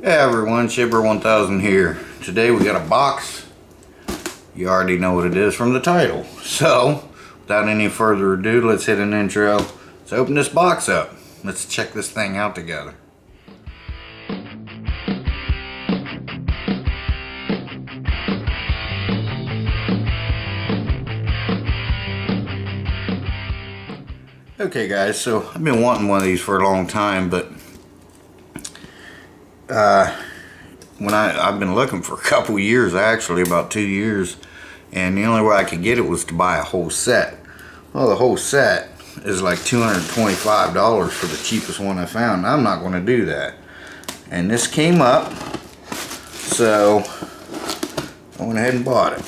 Hey everyone, Shibber1000 here. Today we got a box. You already know what it is from the title. So, without any further ado, let's hit an intro. Let's open this box up. Let's check this thing out together. Okay guys, so I've been wanting one of these for a long time, but I've been looking for a couple years, actually about 2 years, and the only way I could get it was to buy a whole set. Well, the whole set is like $225 for the cheapest one I found. I'm not going to do that. And this came up, so I went ahead and bought it.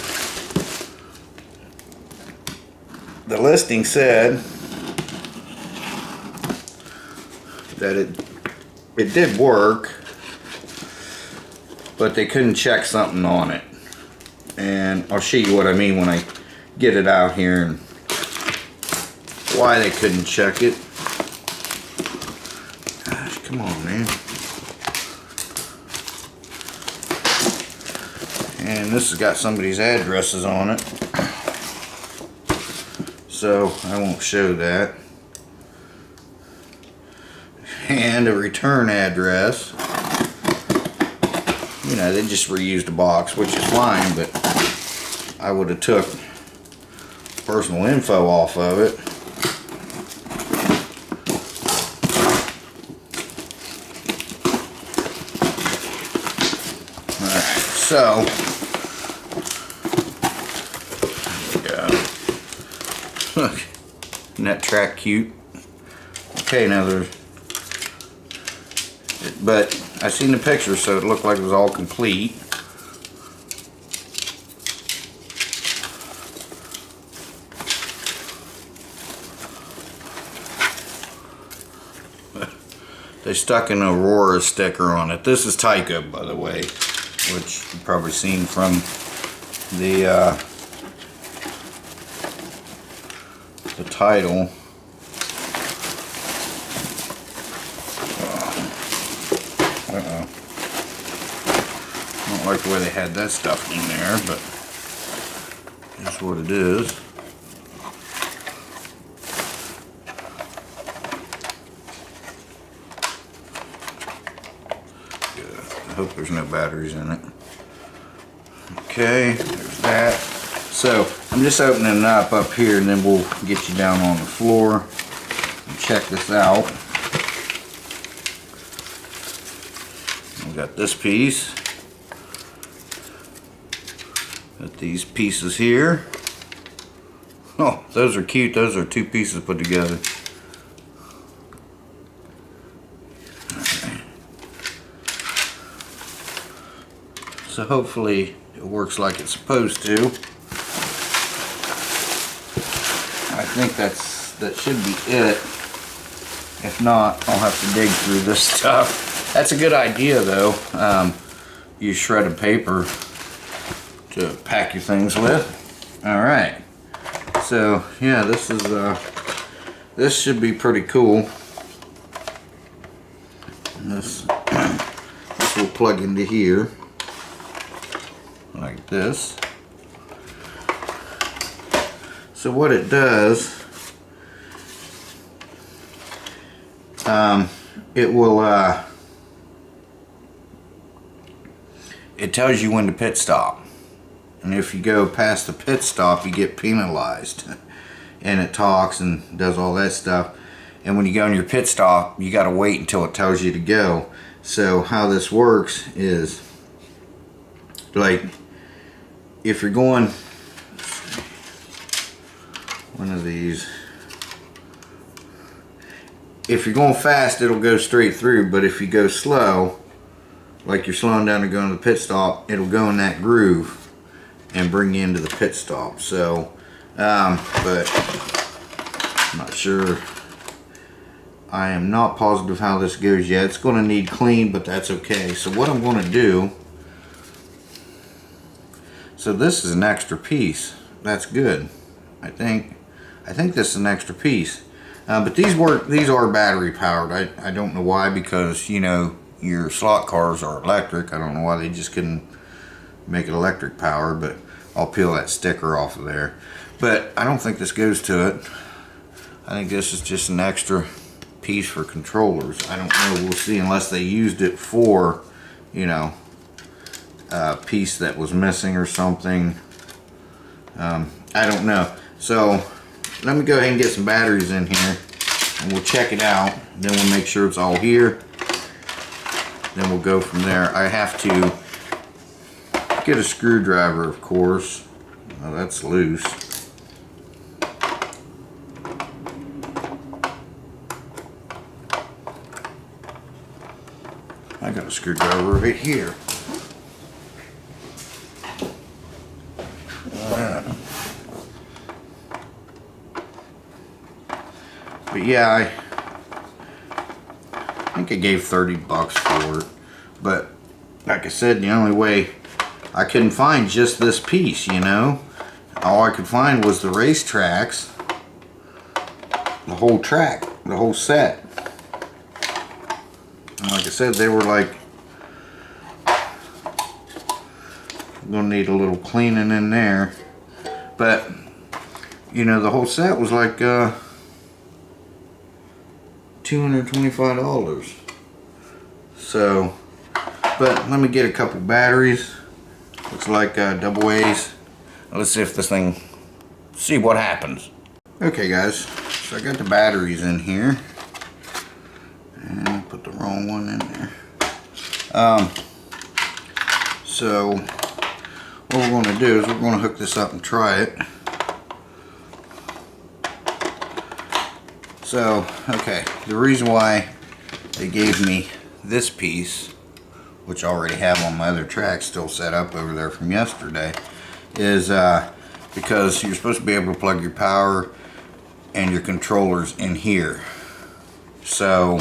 The listing said that it did work, but they couldn't check something on it, and I'll show you what I mean when I get it out here and why they couldn't check it. Gosh, come on, man. And this has got somebody's addresses on it, so I won't show that. And a return address. You know, they just reused the box, which is fine, but I would have took personal info off of it. Alright, so there we go. Look, isn't that track cute? Okay, now there's, but I seen the picture, so it looked like it was all complete. They stuck an Aurora sticker on it. This is Tyco, by the way, which you've probably seen from the title. I don't like the way they had that stuff in there, but that's what it is. Good. I hope there's no batteries in it. Okay, there's that. So I'm just opening it up here, and then we'll get you down on the floor and check this out. We got this piece. Got these pieces here. Oh, those are cute. Those are two pieces put together. Okay. So hopefully it works like it's supposed to. I think that should be it. If not, I'll have to dig through this stuff. That's a good idea, though. Use shredded paper to pack your things with. All right. So yeah, this is this should be pretty cool. This will plug into here like this. So what it does, it will it tells you when to pit stop. And if you go past the pit stop, you get penalized. And it talks and does all that stuff. And when you go on your pit stop, you gotta wait until it tells you to go. So how this works is, like, if you're going, one of these, if you're going fast, it'll go straight through. But if you go slow, like you're slowing down to go into the pit stop, it'll go in that groove and bring you into the pit stop. So, but I'm not sure. I am not positive how this goes yet. It's going to need clean, but that's okay. So what I'm going to do, so this is an extra piece. That's good. I think this is an extra piece. But these are battery powered. I don't know why, because you your slot cars are electric. I don't know why they just couldn't make it electric power, but I'll peel that sticker off of there. But I don't think this goes to it. I think this is just an extra piece for controllers. I don't know, we'll see, unless they used it for, you know, a piece that was missing or something. I don't know. So let me go ahead and get some batteries in here and we'll check it out. Then we'll make sure it's all here. Then we'll go from there. I have to get a screwdriver, of course. Oh, that's loose. I got a screwdriver right here. But yeah, I think I gave 30 bucks for it. But like I said, the only way I couldn't find just this piece, you know. All I could find was the racetracks, the whole track, the whole set. And like I said, they were like, I'm gonna need a little cleaning in there. But you know, the whole set was like $225. So, but let me get a couple batteries. Looks like double A's. Let's see if this thing, see what happens. Okay guys, so I got the batteries in here. And I put the wrong one in there. So what we're going to do is we're going to hook this up and try it. So, okay, the reason why they gave me this piece, which I already have on my other track still set up over there from yesterday, is because you're supposed to be able to plug your power and your controllers in here. So,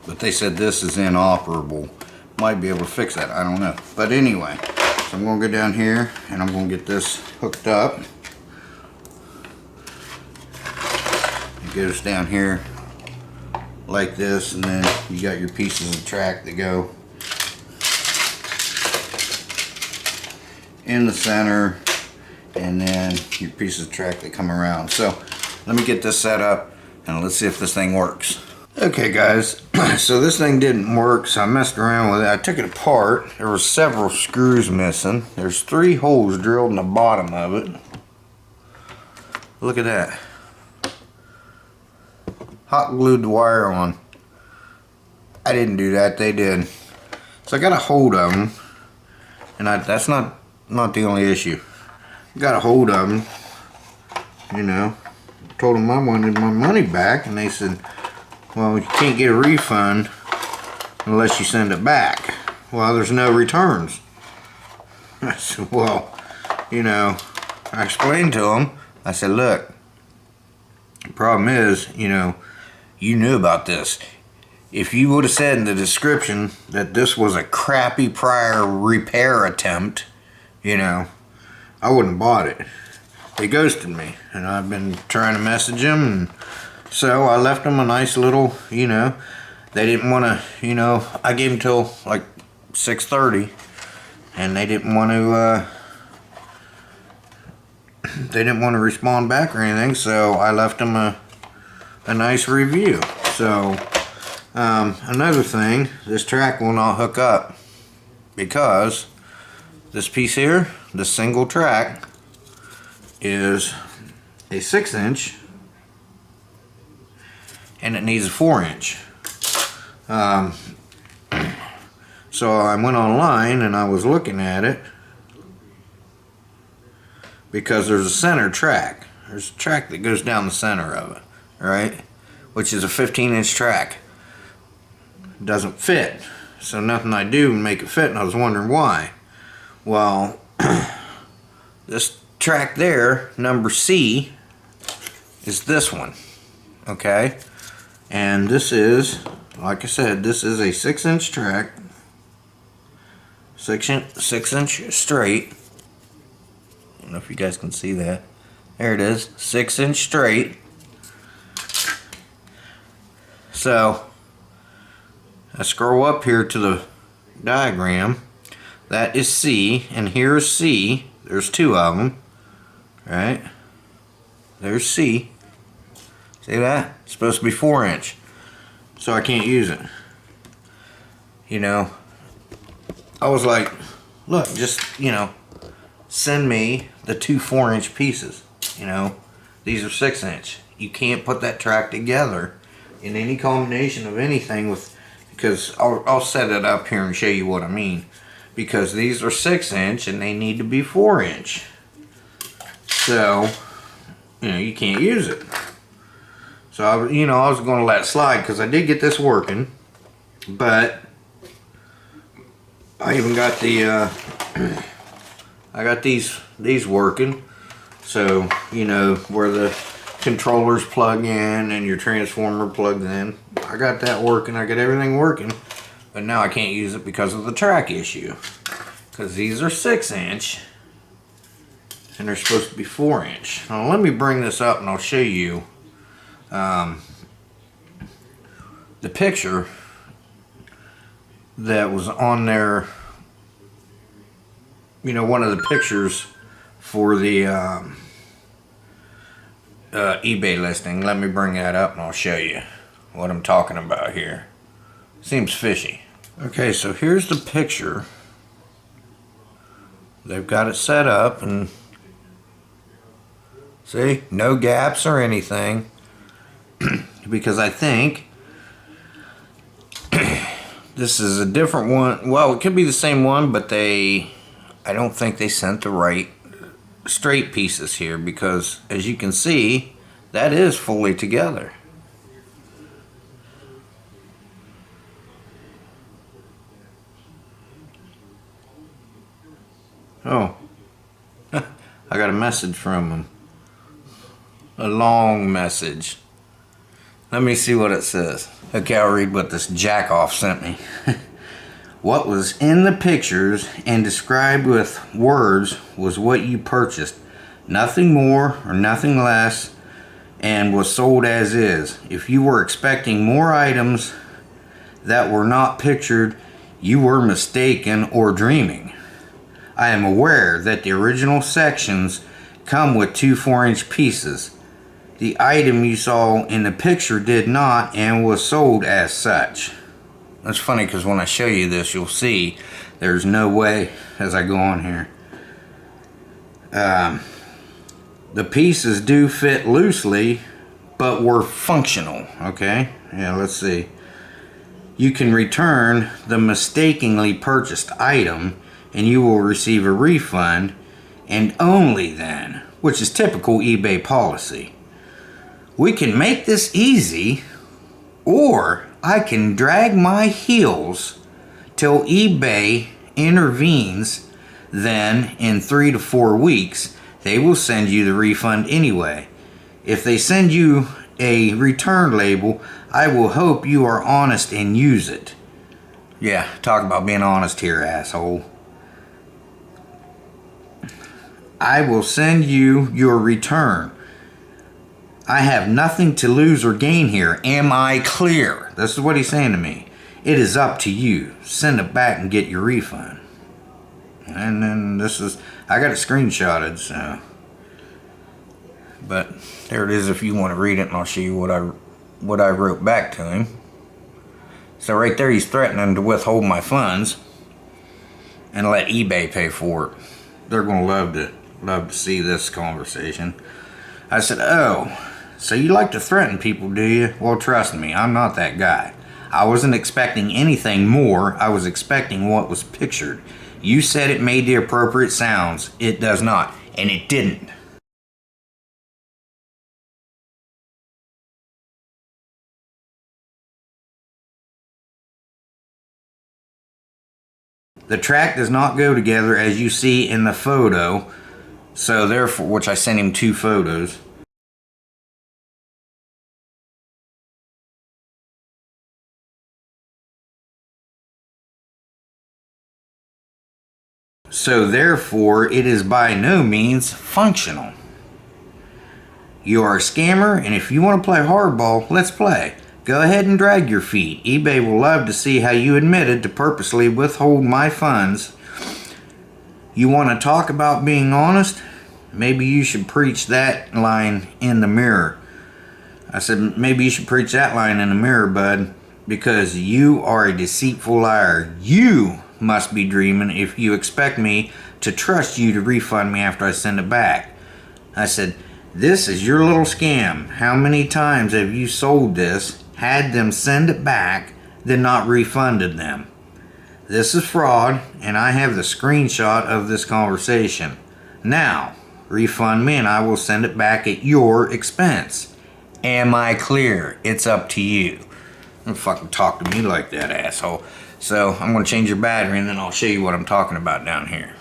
but they said this is inoperable. Might be able to fix that, I don't know. But anyway, so I'm going to go down here and I'm going to get this hooked up. It goes down here like this, and then you got your pieces of track that go in the center, and then your pieces of track that come around. So let me get this set up and let's see if this thing works. Okay guys, so this thing didn't work, so I messed around with it. I took it apart. There were several screws missing. There's 3 holes drilled in the bottom of it. Look at that. Hot glued the wire on. I didn't do that, they did. So I got a hold of them, and that's not the only issue. I got a hold of them, you know. Told them I wanted my money back, and they said, well, you can't get a refund unless you send it back. Well, there's no returns. I said, well, you know, I explained to them, I said, look, the problem is, you know, you knew about this. If you would have said in the description that this was a crappy prior repair attempt, you know, I wouldn't have bought it. They ghosted me, and I've been trying to message them, and so I left them a nice little, you know, they didn't want to, you know, I gave them till like 6:30, and they didn't want to respond back or anything, so I left them a nice review. So another thing, this track will not hook up because this piece here, the single track, is a 6-inch and it needs a 4-inch. So I went online and I was looking at it because there's a center track. There's a track that goes down the center of it, right? Which is a 15-inch track. It doesn't fit. So nothing I do can make it fit, and I was wondering why. Well, this track there, number C, is this one. Okay? And this is, like I said, this is a 6-inch track. 6-inch straight. I don't know if you guys can see that. There it is, 6-inch straight. So I scroll up here to the diagram. That is C, and here's C. There's two of them, right? There's C. See that? It's supposed to be 4-inch, so I can't use it. You know, I was like, look, just, you know, send me the two 4-inch pieces. You know, these are 6-inch. You can't put that track together in any combination of anything with, because I'll set it up here and show you what I mean. Because these are 6-inch and they need to be 4-inch. So, you know, you can't use it. So, I was going to let it slide because I did get this working. But I even got the, I got these working. So, you know, where the controllers plug in and your transformer plugs in. I got that working. I got everything working. But now I can't use it because of the track issue. Because these are 6-inch. And they're supposed to be 4-inch. Now let me bring this up and I'll show you the picture that was on there. You know, one of the pictures for the eBay listing. Let me bring that up and I'll show you what I'm talking about here. Seems fishy. Okay, so here's the picture. They've got it set up and see, no gaps or anything. Because I think this is a different one. Well, it could be the same one, but I don't think they sent the right straight pieces here, because as you can see, that is fully together. Oh, I got a message from him. A long message. Let me see what it says. Okay, I'll read what this jackoff sent me. What was in the pictures and described with words was what you purchased. Nothing more or nothing less, and was sold as is. If you were expecting more items that were not pictured, you were mistaken or dreaming. I am aware that the original sections come with two 4-inch pieces. The item you saw in the picture did not and was sold as such. That's funny because when I show you this, you'll see there's no way as I go on here. The pieces do fit loosely, but were functional. Okay, yeah, let's see. You can return the mistakenly purchased item and you will receive a refund, and only then, which is typical eBay policy. We can make this easy, or I can drag my heels till eBay intervenes. Then in 3 to 4 weeks, they will send you the refund anyway. If they send you a return label, I will hope you are honest and use it. Yeah, talk about being honest here, asshole. I will send you your return. I have nothing to lose or gain here. Am I clear? This is what he's saying to me. It is up to you. Send it back and get your refund. And then this is, I got it screenshotted, so. But there it is if you want to read it, and I'll show you what I wrote back to him. So right there he's threatening to withhold my funds and let eBay pay for it. They're going to love to see this conversation. I said, oh, so you like to threaten people, do you? Well, trust me, I'm not that guy. I wasn't expecting anything more. I was expecting what was pictured. You said it made the appropriate sounds. It does not, and it didn't. The track does not go together as you see in the photo, so therefore, which I sent him 2 photos. So therefore, it is by no means functional. You are a scammer, and if you want to play hardball, let's play. Go Go ahead and drag your feet. eBay will love to see how you admitted to purposely withhold my funds. You want to talk about being honest? Maybe you should preach that line in the mirror. I said, maybe you should preach that line in the mirror, bud, because you are a deceitful liar. You must be dreaming if you expect me to trust you to refund me after I send it back. I said, this is your little scam. How many times have you sold this, had them send it back, then not refunded them? This is fraud, and I have the screenshot of this conversation. Now, refund me and I will send it back at your expense. Am I clear? It's up to you. Don't fucking talk to me like that, asshole. So, I'm going to change your battery and then I'll show you what I'm talking about down here.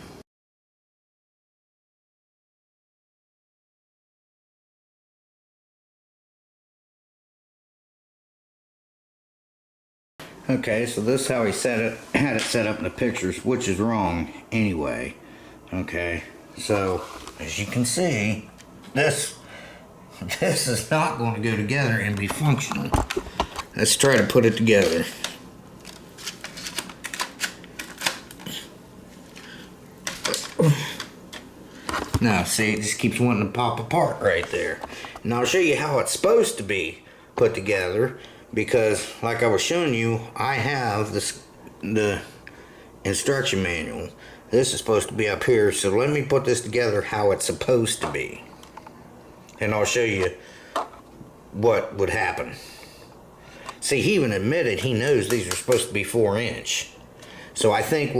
Okay, so this is how he had it set up in the pictures, which is wrong anyway. Okay, so as you can see, this is not going to go together and be functional. Let's try to put it together. Now, see, it just keeps wanting to pop apart right there. And I'll show you how it's supposed to be put together, because like I was showing you, I have the instruction manual. This is supposed to be up here, so let me put this together how it's supposed to be. And I'll show you what would happen. See, he even admitted he knows these are supposed to be 4-inch. So I think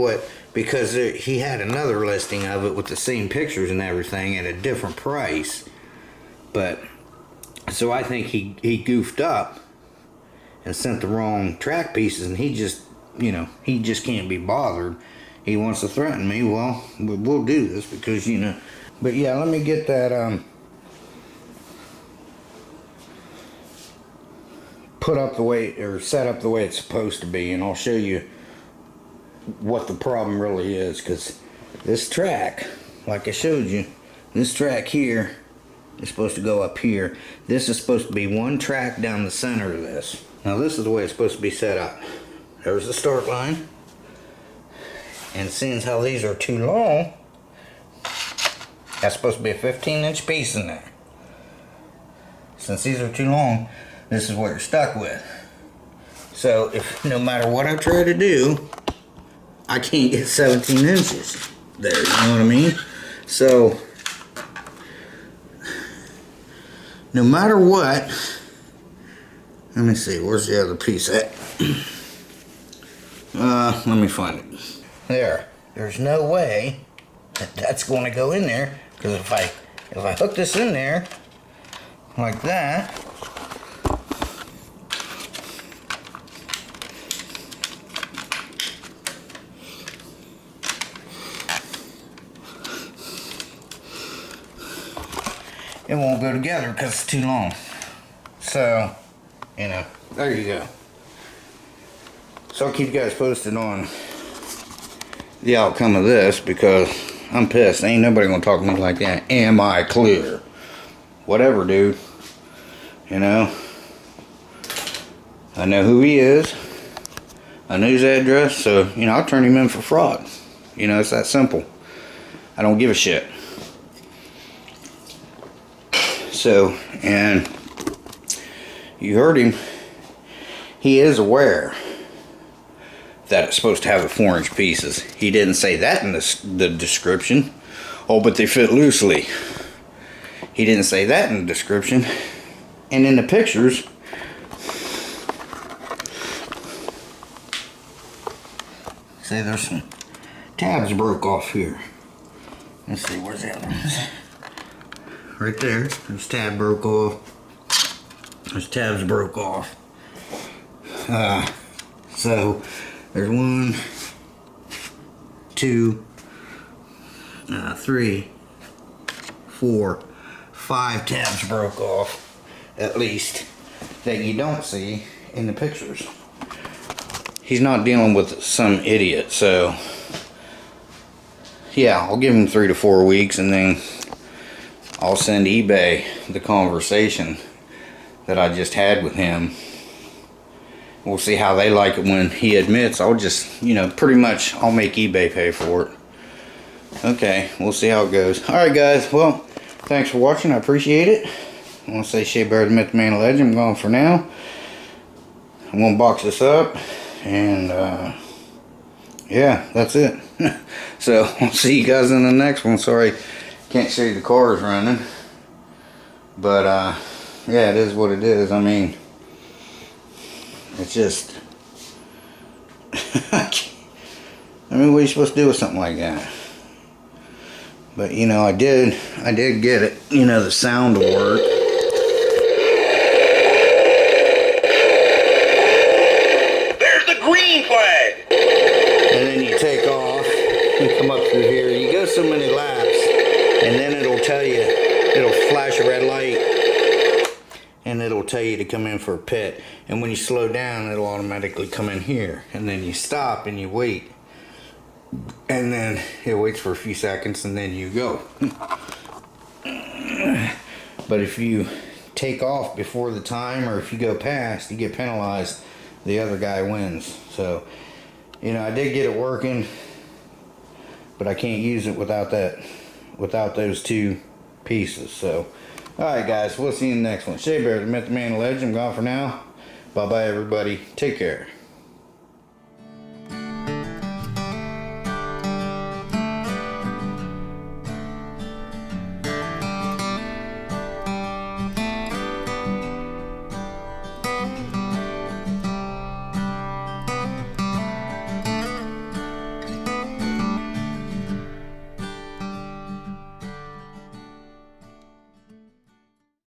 because he had another listing of it with the same pictures and everything at a different price. But, so I think he goofed up and sent the wrong track pieces, and he just, you know, he just can't be bothered. He wants to threaten me. Well, we'll do this because, you know. But yeah, let me get that put up the way, or set up the way it's supposed to be, and I'll show you what the problem really is. Because this track, like I showed you, this track here is supposed to go up here. This is supposed to be one track down the center of this. Now this is the way it's supposed to be set up. There's the start line. And seeing how these are too long, that's supposed to be a 15-inch piece in there. Since these are too long, this is what you're stuck with. So if no matter what I try to do, I can't get 17 inches there, you know what I mean? So no matter what, let me see, where's the other piece at? Let me find it. There's no way that that's going to go in there, because if I hook this in there like that, it won't go together because it's too long. So, you know, there you go. So I'll keep you guys posted on the outcome of this, because I'm pissed. Ain't nobody gonna talk to me like that. Am I clear? Whatever, dude. You know, I know who he is. I know his address, so, you know, I'll turn him in for fraud. You know, it's that simple. I don't give a shit. So, and you heard him. He is aware that it's supposed to have the 4-inch pieces. He didn't say that in the description. Oh, but they fit loosely. He didn't say that in the description. And in the pictures, see, there's some tabs broke off here. Let's see, where's the other ones? Right there. There's tab broke off. There's tabs broke off. So there's 1, 2, 3, 4, 5 tabs broke off, at least, that you don't see in the pictures. He's not dealing with some idiot, so yeah, I'll give him 3 to 4 weeks, and then I'll send eBay the conversation that I just had with him we'll see how they like it when he admits. I'll just, you know, pretty much I'll make eBay pay for it. Okay, we'll see how it goes. Alright guys, well, thanks for watching. I appreciate it. I want to say Shea Bear, the Myth, the Man, the Legend. I'm going for now. I'm going to box this up. And, yeah, that's it. So, I'll see you guys in the next one. Sorry, can't show you the cars running. But, yeah, it is what it is. I mean, it's just... I mean, what are you supposed to do with something like that? But, you know, I did get it, you know, the sound to work. There's the green flag! And then you take off, you come up through here, you go so many laps, and then it'll tell you, it'll flash a red light, and it'll tell you to come in for a pit. And when you slow down, it'll automatically come in here. And then you stop and you wait. And then it waits for a few seconds and then you go. But if you take off before the time, or if you go past, you get penalized. The other guy wins. So, you know, I did get it working, but I can't use it without those two pieces. So, alright guys, we'll see you in the next one. Shea Bear, the Myth, the Man, the Legend. I'm gone for now. Bye bye everybody. Take care.